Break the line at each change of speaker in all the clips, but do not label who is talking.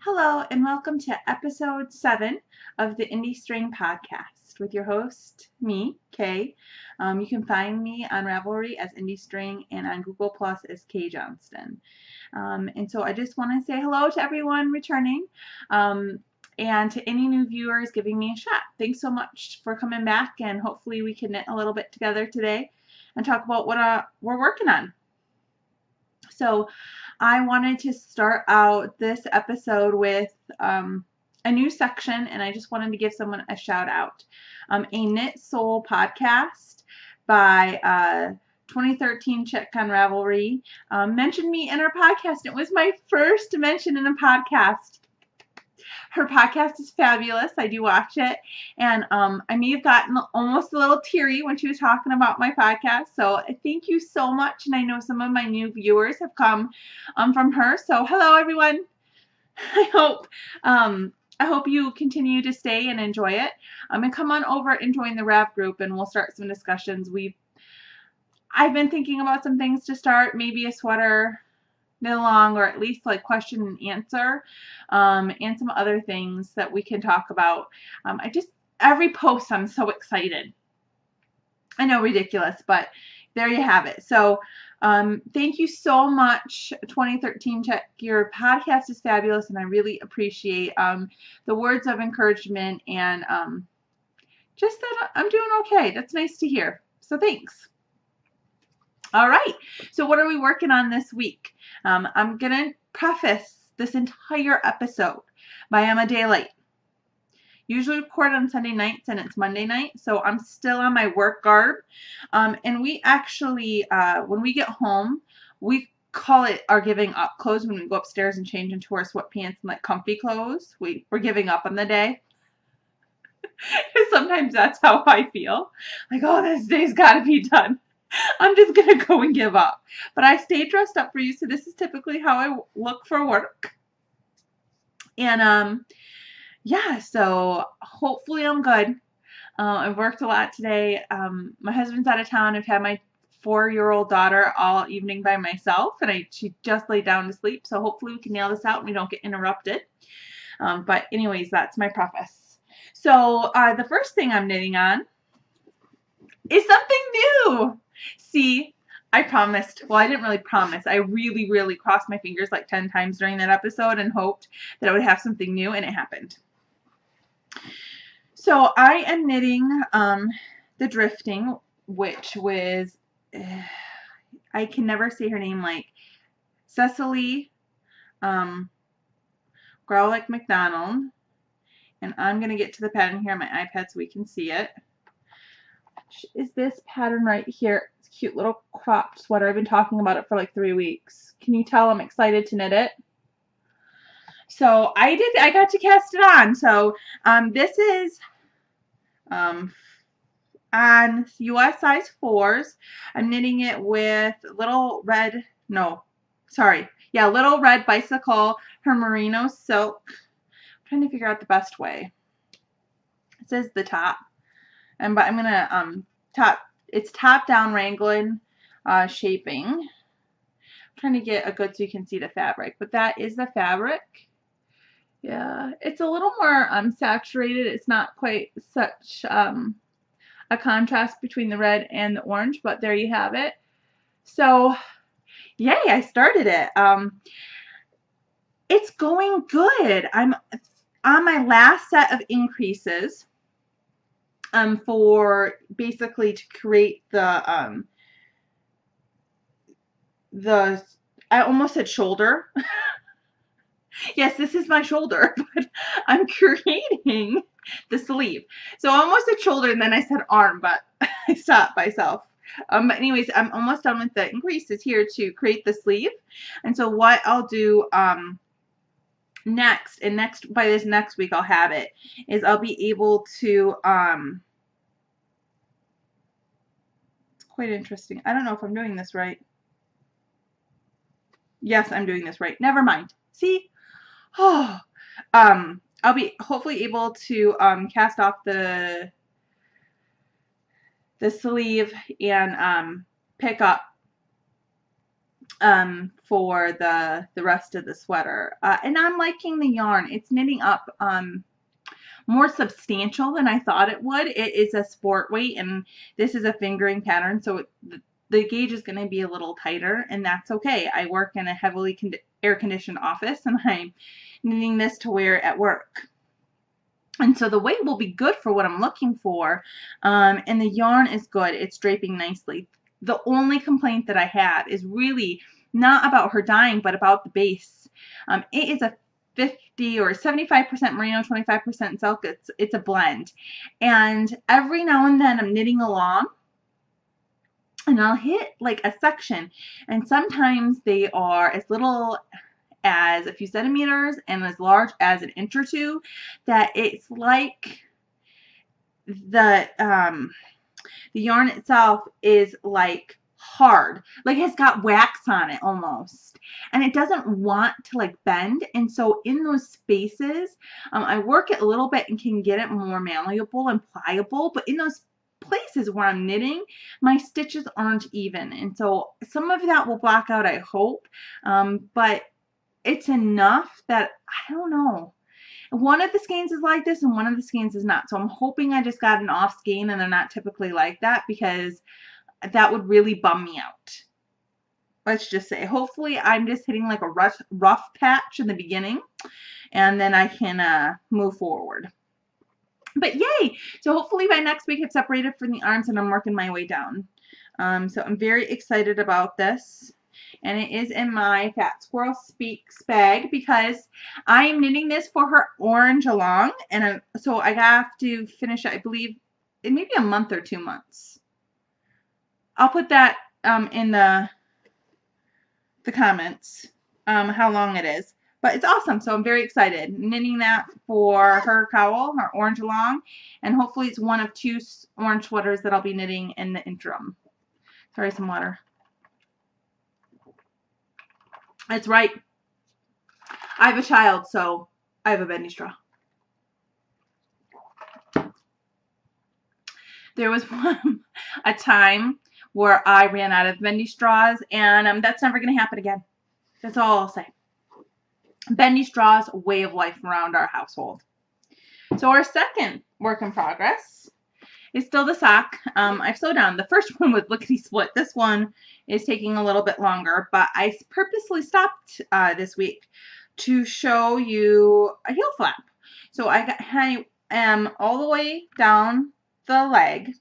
Hello, and welcome to episode 7 of the IndieString podcast with your host, me, Kay. You can find me on Ravelry as IndieString and on Google Plus as Kay Johnston. And so I just want to say hello to everyone returning and to any new viewers giving me a shot. Thanks so much for coming back, and hopefully we can knit a little bit together today and talk about what we're working on. So I wanted to start out this episode with a new section, and I just wanted to give someone a shout out. A Knit Soul podcast by 2013 chick on Ravelry mentioned me in her podcast. It was my first mention in a podcast. Her podcast is fabulous. I do watch it. And I may have gotten almost a little teary when she was talking about my podcast. So thank you so much. And I know some of my new viewers have come from her. So hello, everyone. I hope you continue to stay and enjoy it. And come on over and join the Rav group, and we'll start some discussions. I've been thinking about some things to start, maybe a sweater knit along, or at least like question and answer, and some other things that we can talk about. Every post, I'm so excited. I know, ridiculous, but there you have it. So thank you so much, 2013 Check. Your podcast is fabulous, and I really appreciate the words of encouragement and just that I'm doing okay. That's nice to hear. So thanks. All right, so what are we working on this week? I'm going to preface this entire episode by I'm a day late. Usually record on Sunday nights, and it's Monday night, so I'm still on my work garb. And we actually, when we get home, we call it our giving up clothes. When we go upstairs and change into our sweatpants and like comfy clothes, we're giving up on the day. Sometimes that's how I feel. Like, oh, this day's got to be done. I'm just going to go and give up. But I stay dressed up for you, so this is typically how I look for work. And, yeah, so hopefully I'm good. I've worked a lot today. My husband's out of town. I've had my 4-year-old daughter all evening by myself, and she just laid down to sleep, so hopefully we can nail this out and we don't get interrupted. But anyways, that's my preface. So the first thing I'm knitting on is something new. See, I promised, well, I didn't really promise. I really, really crossed my fingers like 10 times during that episode and hoped that I would have something new, and it happened. So I am knitting the Drifting, which was, I can never say her name, like Cecily Growlick McDonald. And I'm going to get to the pattern here on my iPad so we can see it. Is this pattern right here? It's a cute little cropped sweater. I've been talking about it for like 3 weeks. Can you tell I'm excited to knit it? So I got to cast it on. So this is on US size 4s. I'm knitting it with Little Red Bicycle, her merino silk. I'm trying to figure out the best way. It says the top. But I'm gonna it's top down Wrangling shaping. I'm trying to get a good so you can see the fabric, but that is the fabric. Yeah, it's a little more saturated. It's not quite such a contrast between the red and the orange, but there you have it. So yay, I started it. It's going good. I'm on my last set of increases. For basically to create the I almost said shoulder. Yes, this is my shoulder, but I'm creating the sleeve. So I almost said shoulder, and then I said arm, but I stopped myself. But anyways, I'm almost done with the increases here to create the sleeve. And so what I'll do next by this next week I'll have it, is I'll be able to it's quite interesting. I don't know if I'm doing this right. Yes, I'm doing this right. Never mind. See? Oh, I'll be hopefully able to cast off the sleeve and pick up for the rest of the sweater. And I'm liking the yarn. It's knitting up more substantial than I thought it would. It is a sport weight, and this is a fingering pattern, so the gauge is going to be a little tighter, and that's okay. I work in a heavily air-conditioned office, and I'm knitting this to wear at work. And so the weight will be good for what I'm looking for, and the yarn is good. It's draping nicely. The only complaint that I have is really not about her dyeing, but about the base. It is a 50 or 75% merino, 25% silk. It's a blend. And every now and then I'm knitting along, and I'll hit like a section, and sometimes they are as little as a few centimeters and as large as an inch or two, that it's like the yarn itself is like hard, like it's got wax on it almost, and it doesn't want to like bend. And so in those spaces, I work it a little bit and can get it more malleable and pliable, but in those places where I'm knitting, my stitches aren't even, and so some of that will block out, I hope, but it's enough that I don't know. One of the skeins is like this and one of the skeins is not. So I'm hoping I just got an off skein and they're not typically like that, because that would really bum me out. Let's just say, hopefully I'm just hitting like a rough patch in the beginning, and then I can move forward. But yay! So hopefully by next week I've separated from the arms and I'm working my way down. So I'm very excited about this. And it is in my Fat Squirrel Speaks bag, because I am knitting this for her orange along, and so I have to finish it, I believe, in maybe a month or 2 months. I'll put that in the comments, how long it is. But it's awesome, so I'm very excited. Knitting that for her cowl, her orange along, and hopefully it's one of 2 orange sweaters that I'll be knitting in the interim. Sorry, some water. That's right. I have a child, so I have a bendy straw. There was a time where I ran out of bendy straws, and that's never going to happen again. That's all I'll say. Bendy straws, way of life around our household. So our second work in progress is still the sock. I've slowed down. The first one was lickety split. This one is taking a little bit longer, but I purposely stopped this week to show you a heel flap. So I am all the way down the leg,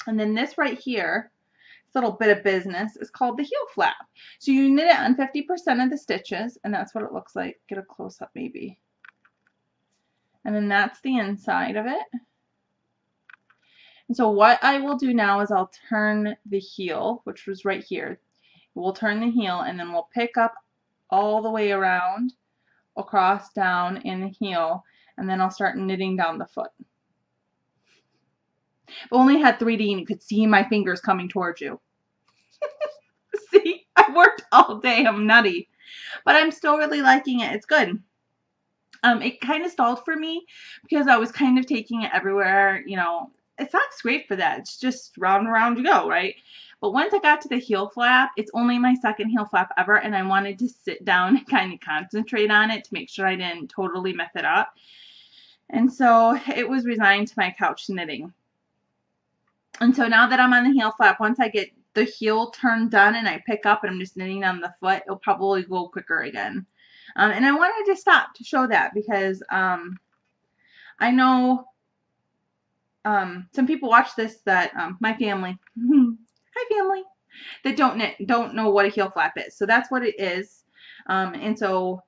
and then this right here, this little bit of business, is called the heel flap. So you knit it on 50% of the stitches, and that's what it looks like. Get a close-up maybe. And then that's the inside of it. And so what I will do now is I'll turn the heel, which was right here. We'll turn the heel, and then we'll pick up all the way around, across, down in the heel, and then I'll start knitting down the foot. If only had 3D and you could see my fingers coming towards you. See, I worked all day. I'm nutty. But I'm still really liking it. It's good. It kind of stalled for me because I was kind of taking it everywhere, you know. It's not great for that. It's just round and round you go, right? But once I got to the heel flap, it's only my second heel flap ever, and I wanted to sit down and kind of concentrate on it to make sure I didn't totally mess it up. And so it was resigned to my couch knitting. And so now that I'm on the heel flap, once I get the heel turn done and I pick up and I'm just knitting down the foot, it'll probably go quicker again. And I wanted to stop to show that because I know some people watch this that my family, hi family, that don't know what a heel flap is. So that's what it is. And so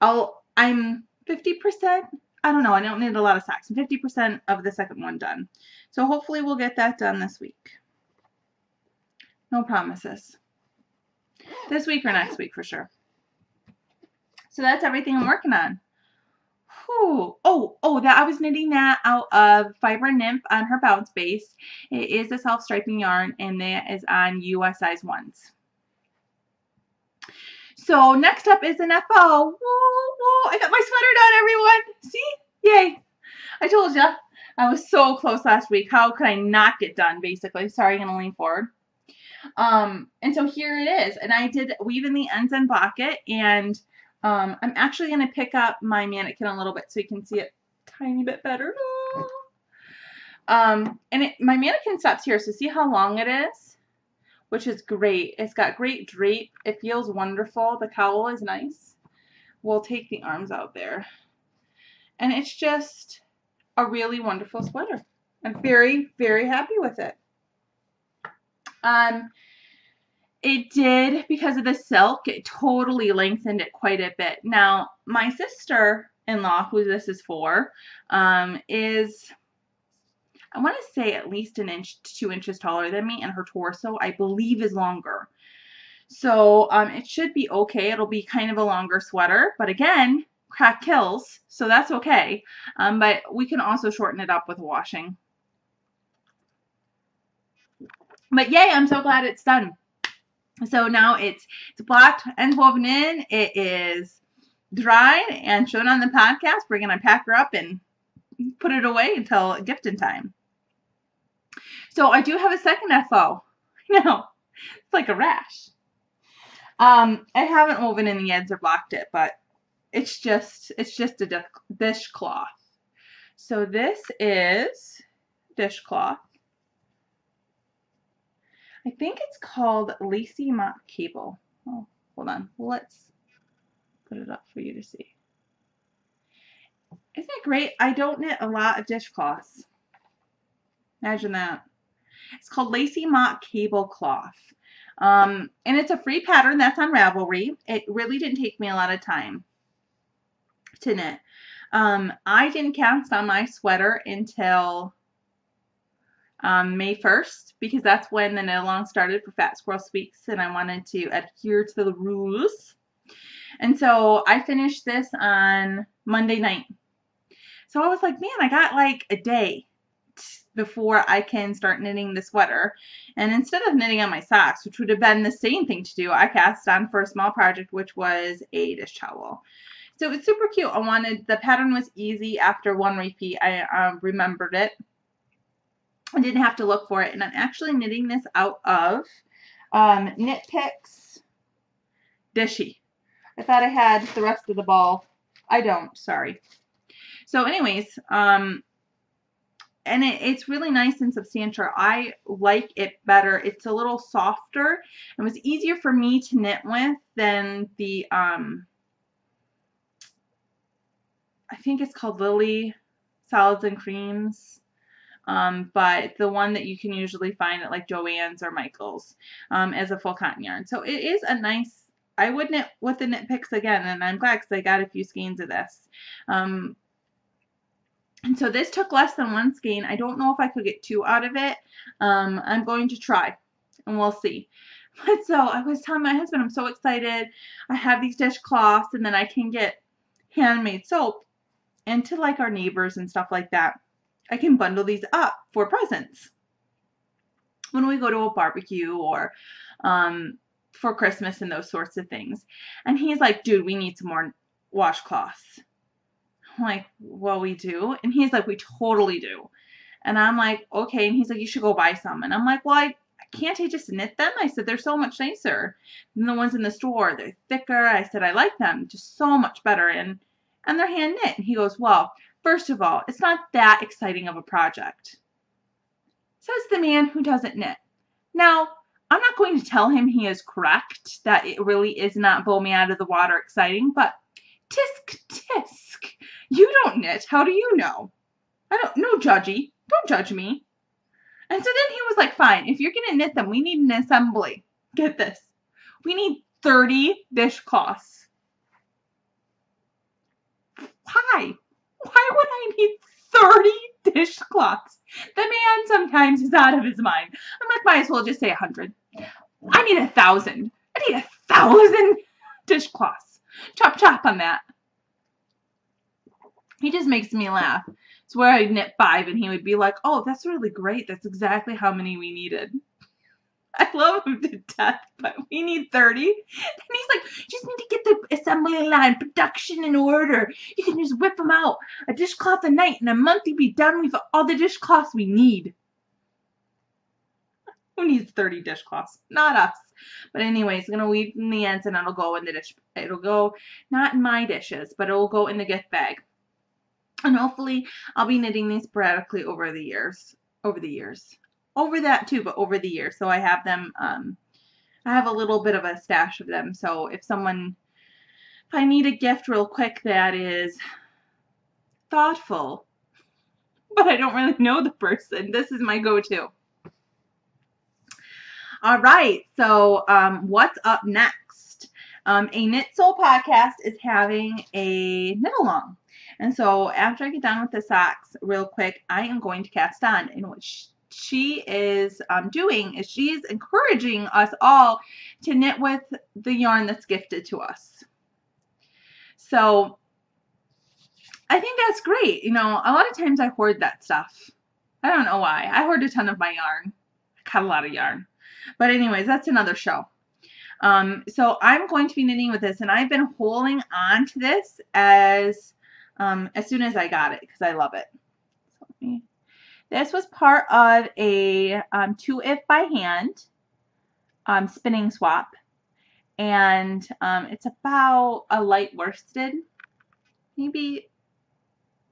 I'm 50%. I don't know. I don't need a lot of socks. I'm 50% of the second one done. So hopefully we'll get that done this week. No promises. This week or next week for sure. So that's everything I'm working on. Whew. Oh, that I was knitting that out of Fiber Nymph on her bounce base. It is a self-striping yarn, and that is on US size 1s. So next up is an FO. Whoa, whoa, I got my sweater done, everyone. See? Yay. I told ya. I was so close last week. How could I not get done, basically? Sorry, I'm going to lean forward. And so here it is. And I did weave in the ends and block it. And I'm actually going to pick up my mannequin a little bit so you can see it a tiny bit better. And my mannequin stops here. So see how long it is? Which is great. It's got great drape. It feels wonderful. The cowl is nice. We'll take the arms out there. And it's just a really wonderful sweater. I'm very, very happy with it. It did, because of the silk, it totally lengthened it quite a bit. Now, my sister-in-law, who this is for, is, I want to say, at least an inch to 2 inches taller than me, and her torso, I believe, is longer. So it should be okay. It'll be kind of a longer sweater, but again, crack kills, so that's okay. But we can also shorten it up with washing. But yay, I'm so glad it's done. So now it's blocked and woven in. It is dried and shown on the podcast. We're going to pack her up and put it away until gifting time. So I do have a second FO. No, it's like a rash. I haven't woven in the ends or blocked it, but it's just a dishcloth. So this is dishcloth. I think it's called Lacy Mock Cable. Oh, hold on. Let's put it up for you to see. Isn't it great? I don't knit a lot of dishcloths. Imagine that. It's called Lacy Mock Cable Cloth. And it's a free pattern that's on Ravelry. It really didn't take me a lot of time to knit. I didn't cast on my sweater until May 1st, because that's when the knit along started for Fat Squirrel Speaks, and I wanted to adhere to the rules. And so I finished this on Monday night. So I was like, man, I got like a day before I can start knitting the sweater. And instead of knitting on my socks, which would have been the same thing to do, I cast on for a small project, which was a dish towel. So it's super cute. The pattern was easy after one repeat. I remembered it. I didn't have to look for it, and I'm actually knitting this out of Knit Picks Dishy. I thought I had the rest of the ball. I don't, sorry. So anyways, and it's really nice and substantial. I like it better. It's a little softer. It was easier for me to knit with than the, I think it's called Lily Solids and Creams. But the one that you can usually find at like Joann's or Michael's as a full cotton yarn. So it is a nice, I would knit with the Knit Picks again, and I'm glad because I got a few skeins of this. And so this took less than one skein. I don't know if I could get 2 out of it. I'm going to try, and we'll see. But so I was telling my husband, I'm so excited. I have these dishcloths, and then I can get handmade soap, and to like our neighbors and stuff like that, I can bundle these up for presents when we go to a barbecue or for Christmas and those sorts of things. And he's like, dude, we need some more washcloths. I'm like, well, we do. And he's like, we totally do. And I'm like, okay. And he's like, you should go buy some. And I'm like, well, can't I just knit them? I said, they're so much nicer than the ones in the store. They're thicker. I said, I like them just so much better. And they're hand knit. And he goes, well, first of all, it's not that exciting of a project. Says the man who doesn't knit. Now, I'm not going to tell him he is correct, that it really is not blow me out of the water exciting, but tisk tisk. You don't knit. How do you know? No judgy. Don't judge me. And so then he was like, fine, if you're going to knit them, we need an assembly. Get this. We need 30 dishcloths. Why? Why would I need 30 dishcloths? The man sometimes is out of his mind. I'm like, might as well just say 100. I need 1,000. I need 1,000 dishcloths. Chop chop on that. He just makes me laugh. It's where I'd knit 5 and he would be like, oh, that's really great. That's exactly how many we needed. I love him to death, but we need 30. And he's like, you just need to get the assembly line, production in order. You can just whip them out. A dishcloth a night. In a month, you'll be done with all the dishcloths we need. Who needs 30 dishcloths? Not us. But anyways, I'm gonna weave in the ends and it'll go in the dish. It'll go not in my dishes, but it'll go in the gift bag. And hopefully I'll be knitting these sporadically over the years. Over that too, but over the years. So I have them, I have a little bit of a stash of them. So if I need a gift real quick that is thoughtful, but I don't really know the person, this is my go-to. All right, so what's up next? A Knit Soul podcast is having a knit along. And so after I get done with the socks real quick, I am going to cast on. And what she is doing is she's encouraging us all to knit with the yarn that's gifted to us. So I think that's great. You know, a lot of times I hoard that stuff. I don't know why. I hoard a ton of my yarn. I got a lot of yarn. But anyways, that's another show. So I'm going to be knitting with this, and I've been holding on to this as soon as I got it because I love it. So this was part of a 2-if by hand spinning swap, and it's about a light worsted, maybe,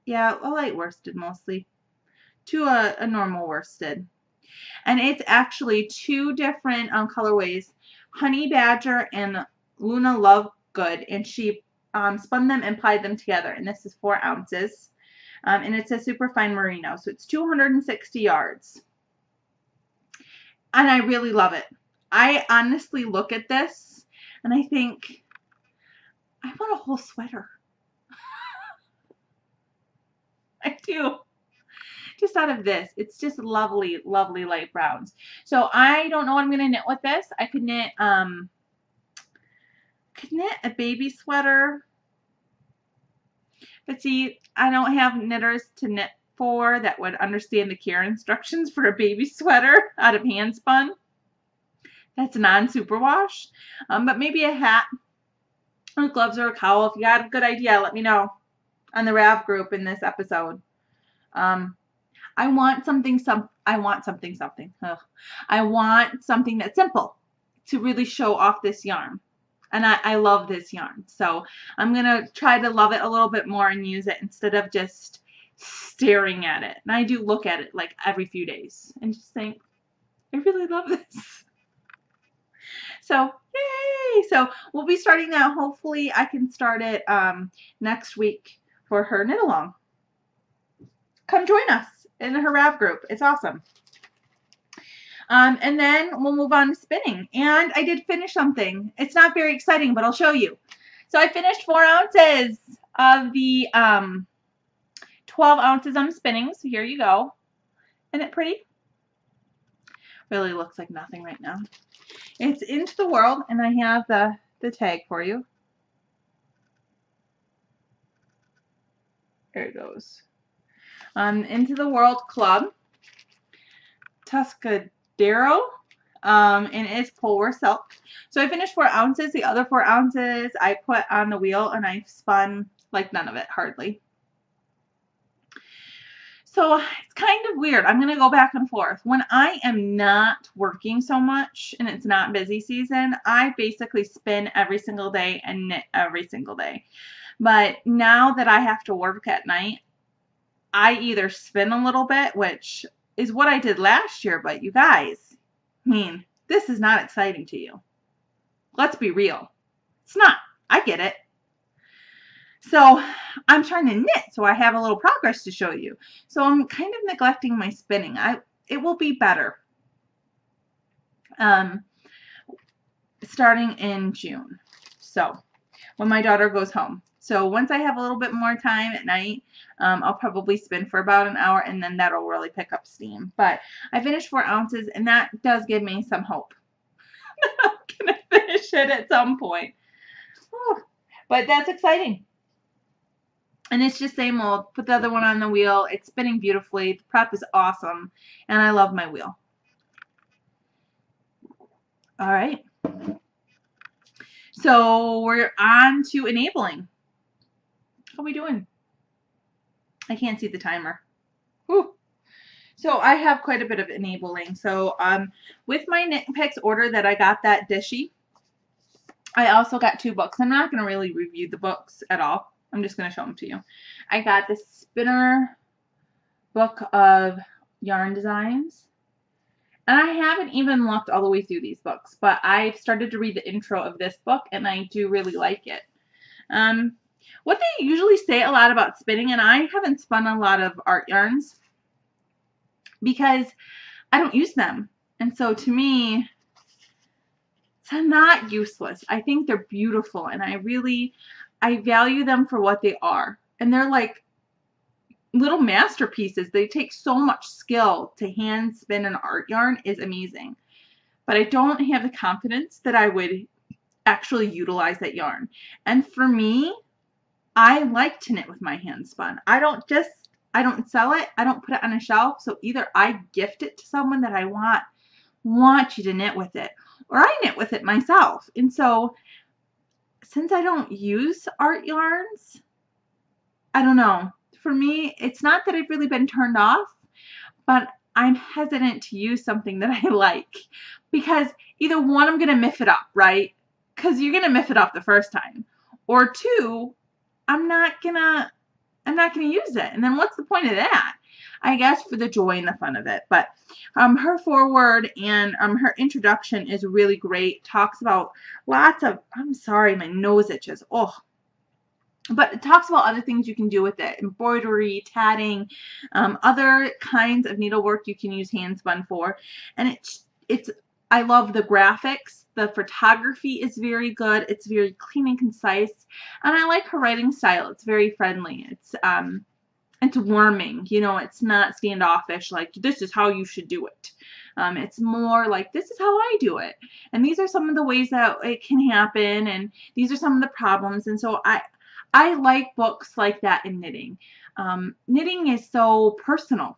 yeah, a light worsted mostly, to a normal worsted. And it's actually 2 different colorways, Honey Badger and Luna Lovegood, and she spun them and plied them together. And this is 4 ounces, and it's a super fine merino, so it's 260 yards. And I really love it. I honestly look at this and I think, I want a whole sweater. I do. Just out of this. It's just lovely, lovely light browns. So I don't know what I'm going to knit with this. I could knit a baby sweater. But see, I don't have knitters to knit for that would understand the care instructions for a baby sweater out of hand spun. That's non-superwash. But maybe a hat or gloves or a cowl. If you got a good idea, let me know on the Rav group in this episode. I want something that's simple to really show off this yarn. And I love this yarn. So I'm going to try to love it a little bit more and use it instead of just staring at it. And I do look at it like every few days and just think, I really love this. So, yay! So we'll be starting that. Hopefully I can start it next week for her knit along. Come join us in her Rav group. It's awesome. And then we'll move on to spinning. And I did finish something. It's not very exciting, but I'll show you. So I finished 4 ounces of the 12 ounces I'm spinning. So here you go. Isn't it pretty? Really looks like nothing right now. It's Into the World, and I have the tag for you. There it goes. Into the World Club, Tuscadero, and it's Polware Silk. So I finished 4 ounces. The other 4 ounces I put on the wheel, and I spun like none of it, hardly. So it's kind of weird. I'm going to go back and forth. When I am not working so much and it's not busy season, I basically spin every single day and knit every single day. But now that I have to work at night, I either spin a little bit, which is what I did last year, but you guys, I mean, this is not exciting to you. Let's be real. It's not. I get it. So I'm trying to knit, so I have a little progress to show you. So I'm kind of neglecting my spinning. It will be better starting in June. So when my daughter goes home. So once I have a little bit more time at night, I'll probably spin for about an hour, and then that'll really pick up steam. But I finished 4 ounces, and that does give me some hope. I'm going to finish it at some point. Whew. But that's exciting. And it's just same old. Put the other one on the wheel. It's spinning beautifully. The prep is awesome. And I love my wheel. All right. So we're on to enabling. How are we doing? I can't see the timer. Whew. So I have quite a bit of enabling. So with my Knit Picks order that I got that Dishy, I also got 2 books. I'm not going to really review the books at all. I'm just going to show them to you. I got the Spinner book of yarn designs. And I haven't even looked all the way through these books, but I've started to read the intro of this book, and I do really like it. What they usually say a lot about spinning, and I haven't spun a lot of art yarns because I don't use them. And so to me, it's not useless. I think they're beautiful, and I value them for what they are. And they're like little masterpieces. They take so much skill to hand spin an art yarn is amazing. But I don't have the confidence that I would actually utilize that yarn. And for me, I like to knit with my hand spun. I don't sell it. I don't put it on a shelf. So either I gift it to someone that I want you to knit with it, or I knit with it myself. And so since I don't use art yarns, I don't know. For me, it's not that I've really been turned off, but I'm hesitant to use something that I like because either one, I'm going to miff it up, right? Because you're going to miff it up the first time. Or 2, I'm not going to use it. And then what's the point of that? I guess for the joy and the fun of it. But her foreword and her introduction is really great. Talks about lots of, I'm sorry, my nose itches. Oh. But it talks about other things you can do with it. Embroidery, tatting, other kinds of needlework you can use hand spun for. And I love the graphics. The photography is very good. It's very clean and concise. And I like her writing style. It's very friendly. It's warming. You know, it's not standoffish like this is how you should do it. It's more like this is how I do it. And these are some of the ways that it can happen. And these are some of the problems. And so I like books like that in knitting. Knitting is so personal,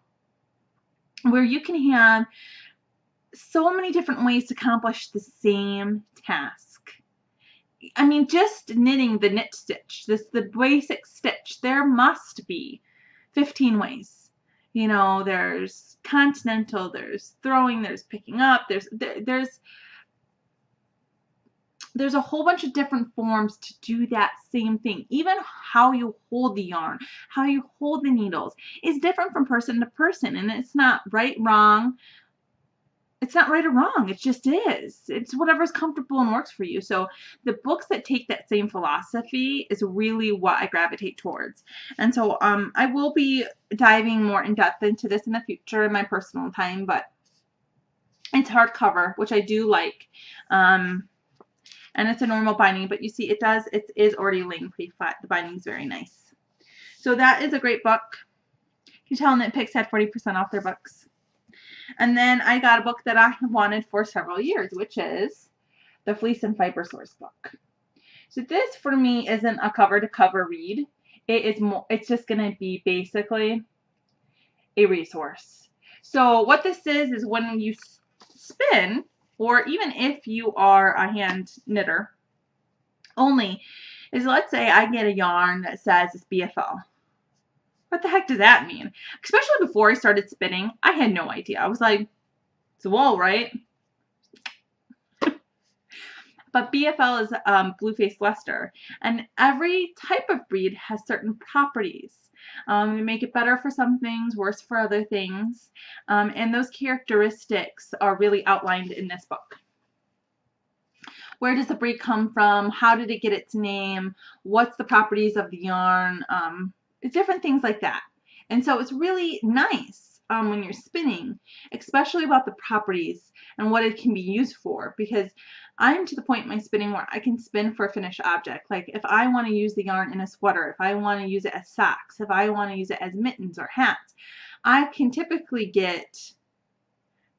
where you can have so many different ways to accomplish the same task. I mean, just knitting the knit stitch, the basic stitch, there must be 15 ways. You know, there's continental, there's throwing, there's picking up, there's a whole bunch of different forms to do that same thing. Even how you hold the yarn, how you hold the needles is different from person to person. And it's not right, wrong. It's not right or wrong. It just is. It's whatever's comfortable and works for you. So the books that take that same philosophy is really what I gravitate towards. And so I will be diving more in depth into this in the future in my personal time, but it's hardcover, which I do like. And it's a normal binding, but you see it is already laying pretty flat. The binding is very nice. So that is a great book. You can tell Knit Picks had 40% off their books. And then I got a book that I have wanted for several years, which is the Fleece and Fiber Sourcebook. So this for me isn't a cover-to-cover read. It's just going to be basically a resource. So what this is when you spin, or even if you are a hand knitter only, is let's say I get a yarn that says it's BFL. What the heck does that mean? Especially before I started spinning, I had no idea. I was like, it's a wool, right? But BFL is blue-faced Leicester, and every type of breed has certain properties. They make it better for some things, worse for other things, and those characteristics are really outlined in this book. Where does the breed come from? How did it get its name? What's the properties of the yarn? Different things like that. And so it's really nice when you're spinning, especially about the properties and what it can be used for, because I'm to the point in my spinning where I can spin for a finished object. Like if I want to use the yarn in a sweater, if I want to use it as socks, if I want to use it as mittens or hats, I can typically get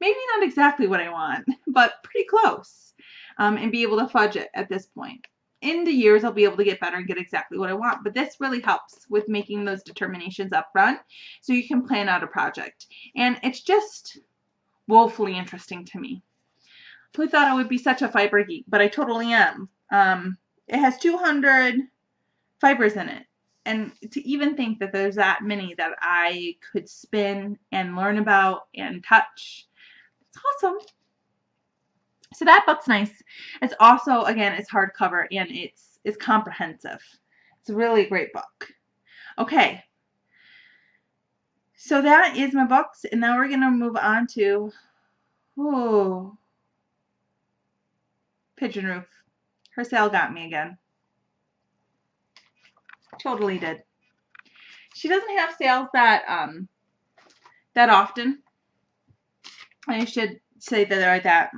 maybe not exactly what I want, but pretty close, and be able to fudge it at this point. In the years, I'll be able to get better and get exactly what I want, but this really helps with making those determinations up front so you can plan out a project. And it's just woefully interesting to me. Who thought I would be such a fiber geek, but I totally am. It has 200 fibers in it. and to even think that there's that many that I could spin and learn about and touch. It's awesome. So that book's nice. It's also, again, it's hardcover and it's comprehensive. It's a really great book. Okay. So that is my books, and now we're going to move on to Pigeon Roof. Her sale got me again. Totally did. She doesn't have sales that often. I should say that they're that.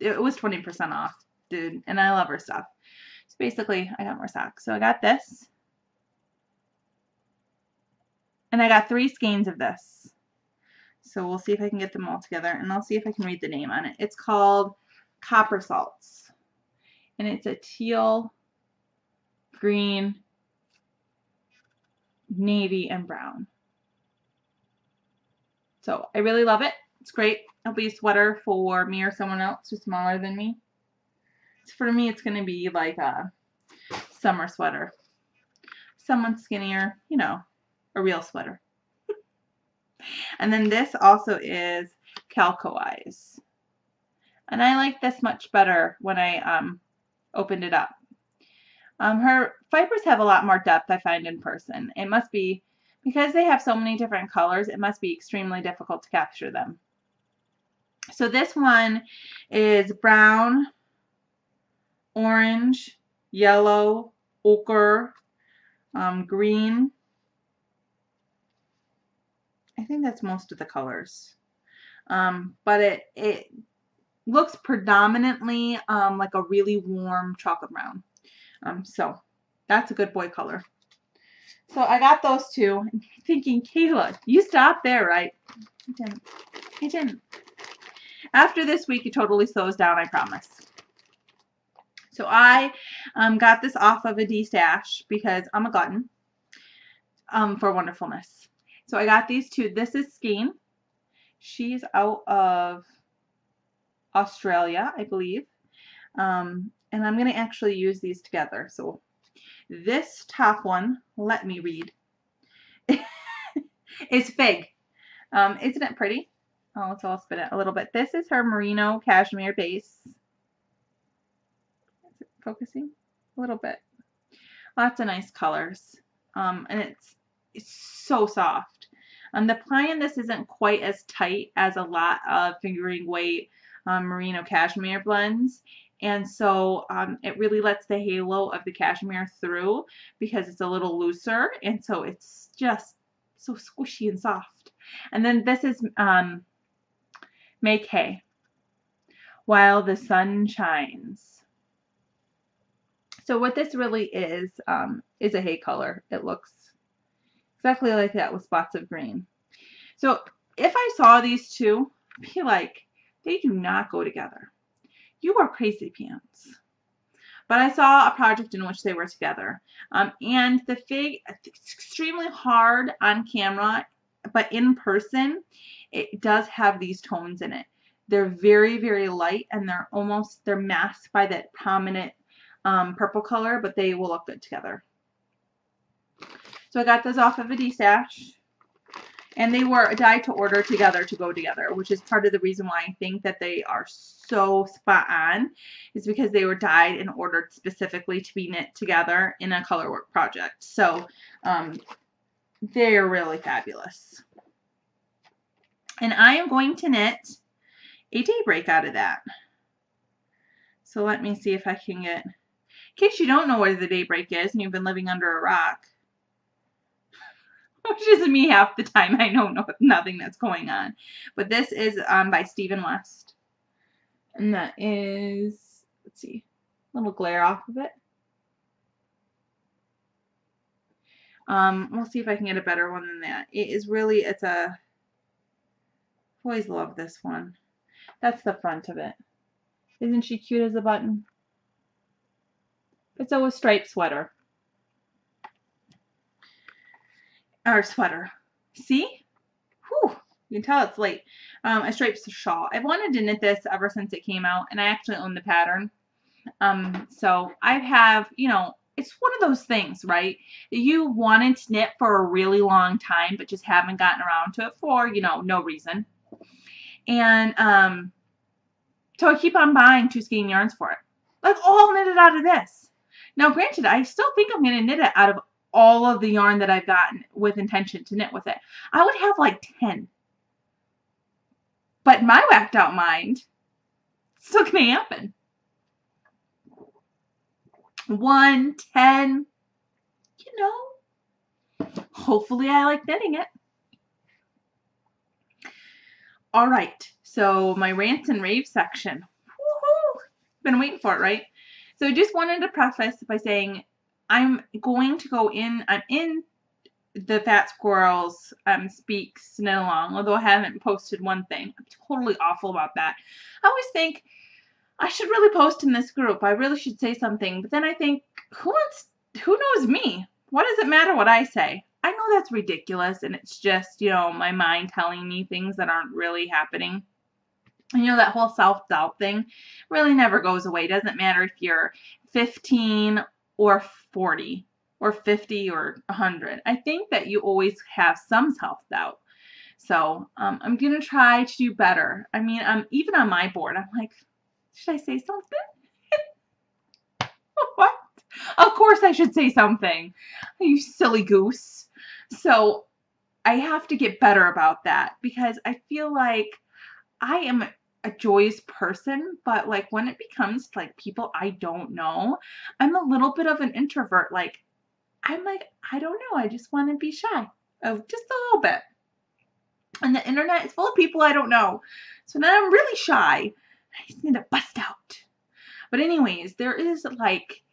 It was 20% off, dude, and I love her stuff. So basically, I got more socks. So I got this. And I got 3 skeins of this. So we'll see if I can get them all together. And I'll see if I can read the name on it. It's called Copper Salts. And it's a teal, green, navy, and brown. So I really love it. It's great. It'll be a sweater for me or someone else who's smaller than me. For me, it's going to be like a summer sweater. Someone skinnier, you know. A real sweater. And then this also is Calco-Eyes. And I like this much better when I opened it up. Her fibers have a lot more depth, I find, in person. It must be, because they have so many different colors, it must be extremely difficult to capture them. So this one is brown, orange, yellow, ochre, green. I think that's most of the colors. But it looks predominantly like a really warm chocolate brown. So that's a good boy color. So I got those 2. I'm thinking, Kayla, you stopped there, right? I didn't. After this week, it totally slows down, I promise. So I got this off of a D-stash because I'm a glutton for wonderfulness. So I got these 2. This is Skein. She's out of Australia, I believe. And I'm going to actually use these together. So this top one, let me read, is Fig. Isn't it pretty? Oh, so I'll spin it a little bit. This is her merino cashmere base. Is it focusing? A little bit. Lots of nice colors. And it's so soft. The ply in this isn't quite as tight as a lot of fingering weight merino cashmere blends, and so it really lets the halo of the cashmere through because it's a little looser, and so it's just so squishy and soft. And then this is Make Hay While the Sun Shines. So what this really is a hay color. It looks exactly like that with spots of green. So if I saw these 2, I'd be like, they do not go together. You are crazy pants. But I saw a project in which they were together. And the Fig, it's extremely hard on camera, but in person, it does have these tones in it. They're very, very light, and they're masked by that prominent purple color, but they will look good together. So I got those off of a D-stash, and they were dyed to order together to go together, which is part of the reason why I think that they are so spot on, is because they were dyed and ordered specifically to be knit together in a color work project. So they're really fabulous. And I am going to knit a daybreak out of that. So let me see if I can get, in case you don't know what the daybreak is and you've been living under a rock, which is me half the time. I know nothing that's going on. But this is by Stephen West. And that is, let's see, a little glare off of it. We'll see if I can get a better one than that. It is really, it's a, I've always loved this one. That's the front of it. Isn't she cute as a button? It's a striped sweater. Or sweater. See? Whew. You can tell it's late. A striped shawl. I've wanted to knit this ever since it came out, and I actually own the pattern. So I have, you know, it's one of those things, right? You wanted to knit for a really long time, but just haven't gotten around to it for, you know, no reason. And so I keep on buying 2 skein yarns for it. Like all knitted out of this. Now, granted, I still think I'm going to knit it out of all of the yarn that I've gotten with intention to knit with it. I would have like 10. But in my whacked out mind, it's still going to happen. 1, 10, you know, hopefully I like knitting it. All right, so my rants and raves section. Woohoo! Been waiting for it, right? So I just wanted to preface by saying I'm going to go in, I'm in the Fat Squirrels Speaks Knit Along, although I haven't posted one thing. I'm totally awful about that. I always think I should really post in this group. I really should say something, but then I think, who knows me? What does it matter what I say? I know that's ridiculous, and it's just, you know, my mind telling me things that aren't really happening. And, you know, that whole self-doubt thing really never goes away. It doesn't matter if you're 15 or 40 or 50 or 100. I think that you always have some self-doubt. So I'm going to try to do better. I mean, even on my board, I'm like, should I say something? What? Of course I should say something. You silly goose. So I have to get better about that because I feel like I am a joyous person, but like when it becomes like people I don't know, I'm a little bit of an introvert. Like, I'm like, I don't know. I just want to be shy. Oh, just a little bit. And the internet is full of people I don't know. So now I'm really shy. I just need to bust out. But anyways, there is like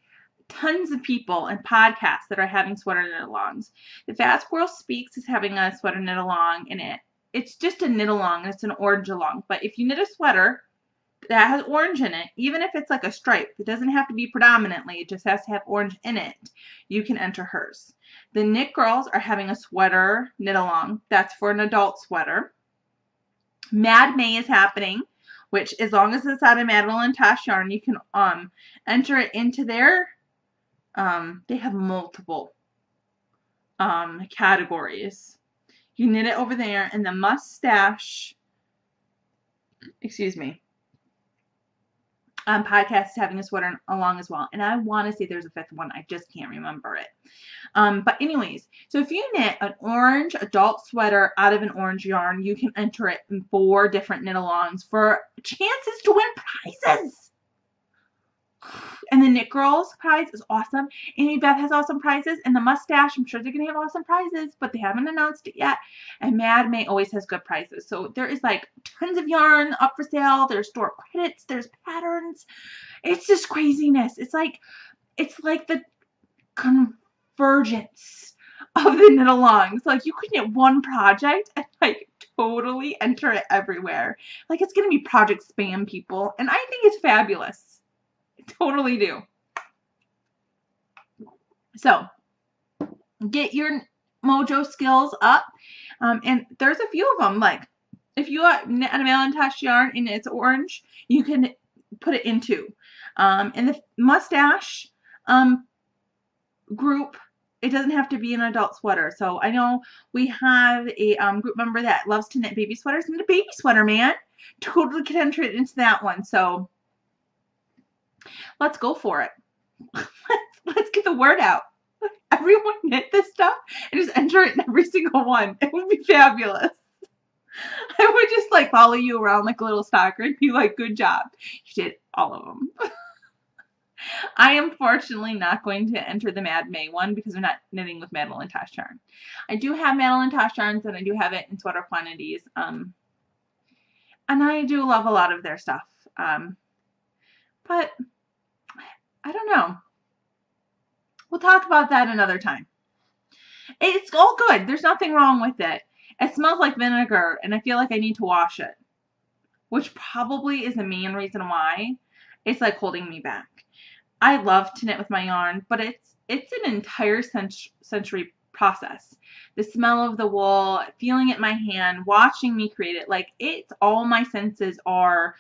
tons of people and podcasts that are having sweater knit alongs. The Fat Squirrel Speaks is having a sweater knit along in it. It's just a knit along. It's an orange along. But if you knit a sweater that has orange in it, even if it's like a stripe, it doesn't have to be predominantly. It just has to have orange in it. You can enter hers. The Knit Girls are having a sweater knit along. That's for an adult sweater. Mad May is happening, which as long as it's out of Madeline Tosh yarn, you can enter it into their, they have multiple categories. You knit it over there, and the Mustache, excuse me, podcast is having a sweater along as well. And I want to say there's a 5th one. I just can't remember it. But anyways, so if you knit an orange adult sweater out of an orange yarn, you can enter it in 4 different knit alongs for chances to win prizes. And the Knit Girls prize is awesome. Amy Beth has awesome prizes. And the Mustache, I'm sure they're going to have awesome prizes, but they haven't announced it yet. And Mad May always has good prizes. So there is like tons of yarn up for sale. There's store credits. There's patterns. It's just craziness. It's like the convergence of the knit alongs. Like you could knit one project and like totally enter it everywhere. Like it's going to be project spam, people. And I think it's fabulous. Totally do. So, get your mojo skills up. And there's a few of them. Like, if you knit a Malintosh yarn and it's orange, you can put it into. In the Mustache group, it doesn't have to be an adult sweater. So, I know we have a group member that loves to knit baby sweaters. Knit a baby sweater, man. Totally can enter it into that one. So, let's go for it. Let's get the word out. Everyone knit this stuff and just enter it in every single one. It would be fabulous. I would just like follow you around like a little stalker and be like, good job. You did all of them. I am fortunately not going to enter the Mad May one because we're not knitting with Madeline Tosh yarn. I do have Madeline Tosh yarns and I do have it in sweater quantities. And I do love a lot of their stuff. But I don't know. We'll talk about that another time. It's all good. There's nothing wrong with it. It smells like vinegar, and I feel like I need to wash it, which probably is the main reason why it's like holding me back. I love to knit with my yarn, but it's an entire sensory process. The smell of the wool, feeling it in my hand, watching me create it, like it's all my senses are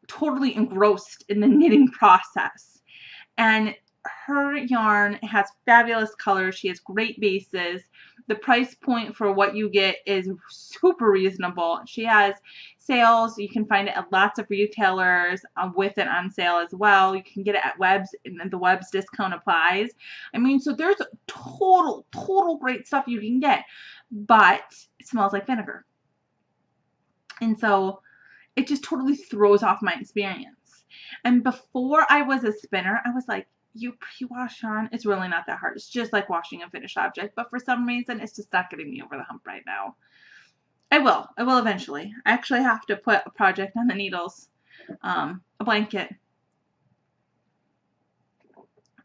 totally engrossed in the knitting process. And her yarn has fabulous colors. She has great bases. The price point for what you get is super reasonable. She has sales. You can find it at lots of retailers with it on sale as well. You can get it at Webs, and the Webs discount applies. I mean, so there's total great stuff you can get, but it smells like vinegar. And so it just totally throws off my experience. And before I was a spinner, I was like, you pre-wash yarn, it's really not that hard. It's just like washing a finished object. But for some reason, it's just not getting me over the hump right now. I will eventually. I actually have to put a project on the needles, a blanket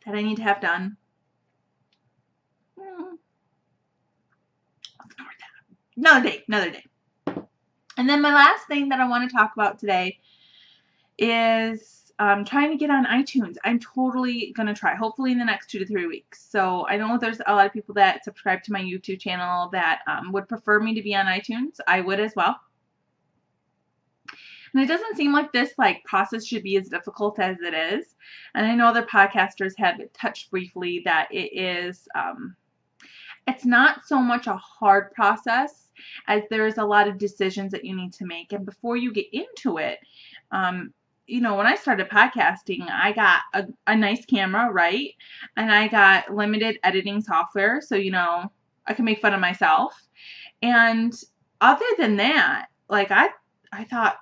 that I need to have done. Another day. And then my last thing that I want to talk about today is trying to get on iTunes. I'm totally going to try, hopefully in the next 2 to 3 weeks. So I know there's a lot of people that subscribe to my YouTube channel that would prefer me to be on iTunes. I would as well. And it doesn't seem like this process should be as difficult as it is. And I know other podcasters have touched briefly that it is, it's not so much a hard process as there's a lot of decisions that you need to make. And before you get into it, you know, when I started podcasting, I got a nice camera, right? And I got limited editing software, so, you know, I can make fun of myself. And other than that, like, I thought,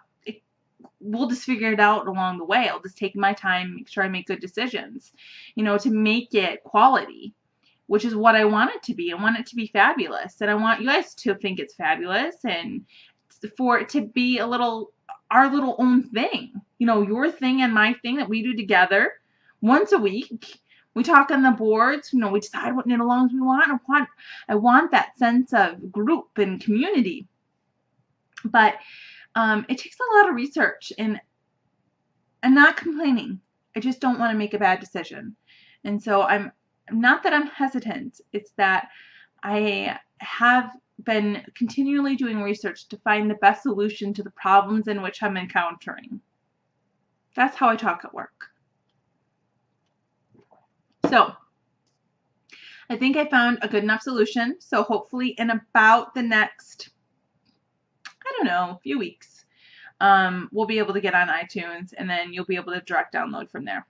we'll just figure it out along the way. I'll just take my time, make sure I make good decisions, you know, to make it quality, which is what I want it to be. I want it to be fabulous. And I want you guys to think it's fabulous and for it to be a little, our little own thing. You know, your thing and my thing that we do together once a week. We talk on the boards, you know, we decide what knit-alongs we want. I want that sense of group and community. But it takes a lot of research, and I'm not complaining. I just don't want to make a bad decision. And so I'm not that I'm hesitant. It's that I have been continually doing research to find the best solution to the problems in which I'm encountering. That's how I talk at work. So I think I found a good enough solution. So hopefully in about the next, I don't know, few weeks, we'll be able to get on iTunes, and then you'll be able to direct download from there.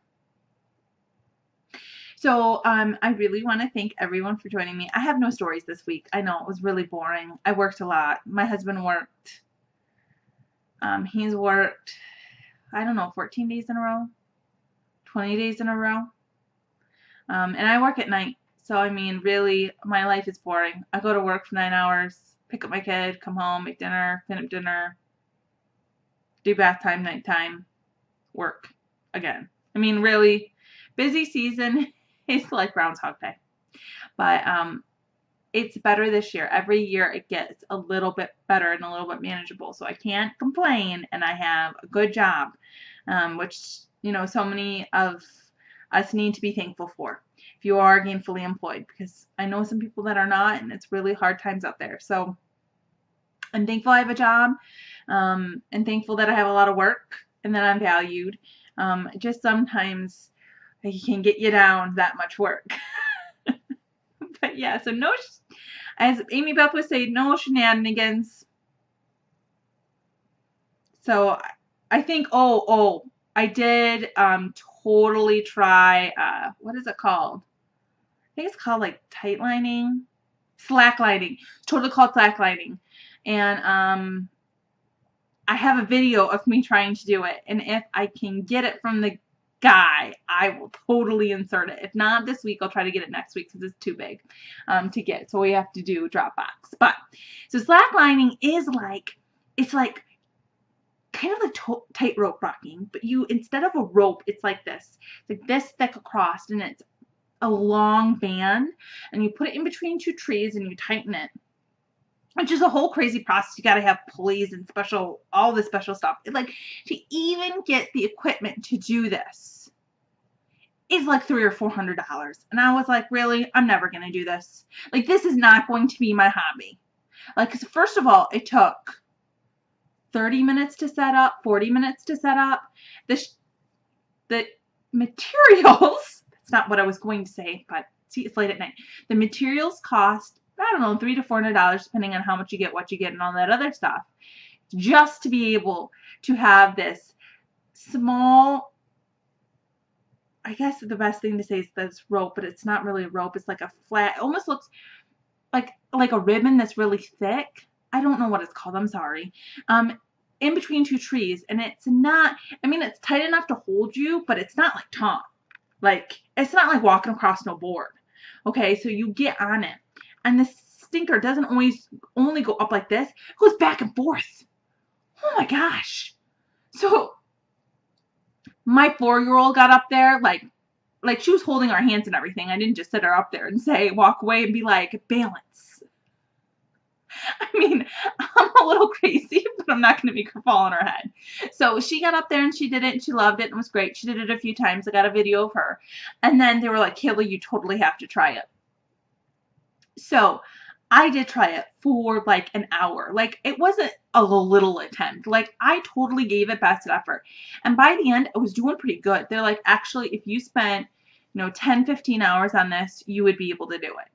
So I really want to thank everyone for joining me. I have no stories this week. I know it was really boring. I worked a lot. My husband worked. He's worked, I don't know, 14 days in a row, 20 days in a row. And I work at night. So, I mean, really, my life is boring. I go to work for 9 hours, pick up my kid, come home, make dinner, clean up dinner, do bath time, nighttime, work again. I mean, really, busy season is like Groundhog Day. But it's better this year. Every year it gets a little bit better and a little bit manageable. So I can't complain, and I have a good job, which, you know, so many of us need to be thankful for if you are gainfully employed, because I know some people that are not, and it's really hard times out there. So I'm thankful I have a job, and thankful that I have a lot of work and that I'm valued. Just sometimes it can get you down that much work. But yeah, so no, as Amy Beth would say, no shenanigans. So I think, I did totally try, what is it called? I think it's called like tightlining, slacklining. Totally called slacklining. And I have a video of me trying to do it. And if I can get it from the guy, I will totally insert it. If not this week, I'll try to get it next week because it's too big to get. So we have to do Dropbox. But so slacklining is like, it's like kind of like tightrope rocking, but you, instead of a rope, it's like this. It's like this thick across, and it's a long band, and you put it in between two trees and you tighten it, which is a whole crazy process. You got to have pulleys and all the special stuff. It's like, to even get the equipment to do this is like $300 or $400. And I was like, really? I'm never going to do this. Like, this is not going to be my hobby. Like, 'cause first of all, it took 30 minutes to set up, 40 minutes to set up. The materials, that's not what I was going to say, but see, it's late at night. The materials cost, I don't know, $300 to $400, depending on how much you get, what you get, and all that other stuff, just to be able to have this small, I guess the best thing to say is this rope, but it's not really a rope. It's like a flat, it almost looks like a ribbon that's really thick. I don't know what it's called. I'm sorry. In between two trees, and it's not, I mean, it's tight enough to hold you, but it's not like taut. Like, it's not like walking across no board. Okay, so you get on it, and the stinker doesn't always only go up like this. It goes back and forth. Oh my gosh. So my 4-year-old got up there, like she was holding our hands and everything. I didn't just sit her up there and say, walk away and be like, balance. I mean, I'm a little crazy, but I'm not going to make her fall on her head. So she got up there and she did it and she loved it and it was great. She did it a few times. I got a video of her. And then they were like, Kayla, you totally have to try it. So I did try it for like an hour. Like, it wasn't a little attempt. Like, I totally gave it best effort. And by the end, I was doing pretty good. They're like, actually, if you spent, 10, 15 hours on this, you would be able to do it.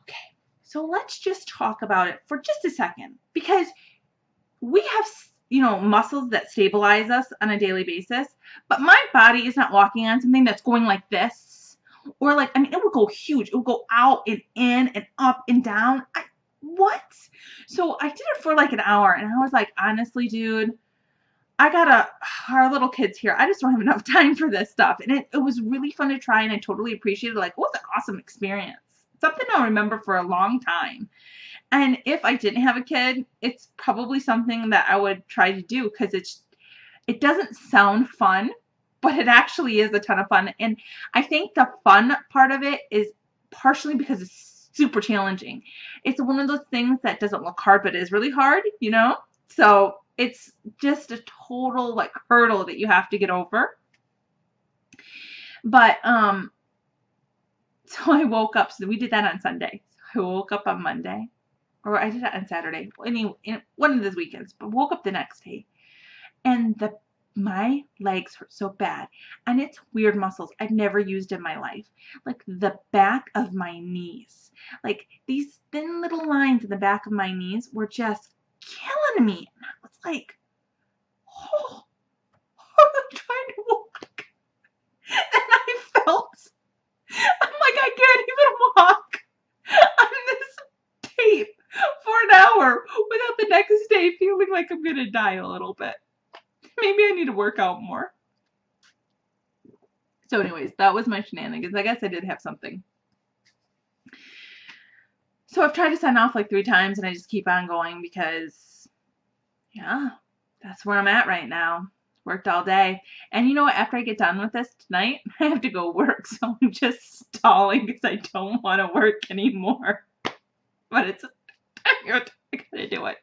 Okay, so let's just talk about it for just a second, because we have, muscles that stabilize us on a daily basis, but my body is not walking on something that's going like this, or like, I mean, it would go huge. It would go out and in and up and down. What? So I did it for like an hour, and I was like, honestly, dude, our little kids here, I just don't have enough time for this stuff. And it was really fun to try, and I totally appreciated it. Like, it was an awesome experience. Something I'll remember for a long time. And if I didn't have a kid, it's probably something that I would try to do, because it doesn't sound fun, but it actually is a ton of fun. And I think the fun part of it is partially because it's super challenging. It's one of those things that doesn't look hard, but is really hard, So it's just a total like hurdle that you have to get over. But so I woke up. So we did that on Sunday. So I woke up on Monday, or I did it on Saturday. Anyway, one of those weekends. But woke up the next day, and my legs hurt so bad, and it's weird muscles I've never used in my life. Like the back of my knees, like these thin little lines in the back of my knees were just killing me. And I was like, oh, I'm trying to walk. And I felt, I'm like, I can't even walk on this tape for an hour without the next day feeling like I'm going to die a little bit. Maybe I need to work out more. So anyways, that was my shenanigans. I guess I did have something. So I've tried to sign off like 3 times, and I just keep on going because, yeah, that's where I'm at right now. Worked all day. And you know what? After I get done with this tonight, I have to go work. So I'm just stalling because I don't want to work anymore. But I gotta do it.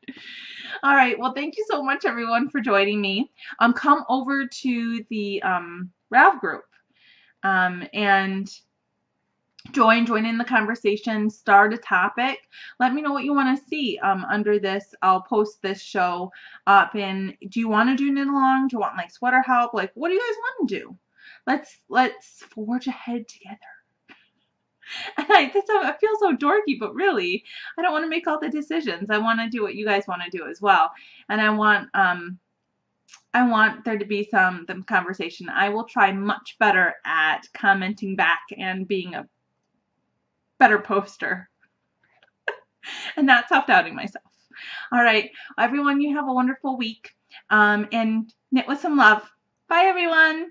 All right. Well, thank you so much, everyone, for joining me. Come over to the Rav group and join in the conversation, start a topic. Let me know what you want to see under this. I'll post this show up. And do you want to do knit along? Do you want like sweater help? Like, what do you guys want to do? Let's forge ahead together. And I feel so dorky, but really, I don't want to make all the decisions. I want to do what you guys want to do as well. And I want there to be some conversation. I will try much better at commenting back and being a better poster and not self-doubting myself. All right, everyone, you have a wonderful week and knit with some love. Bye, everyone.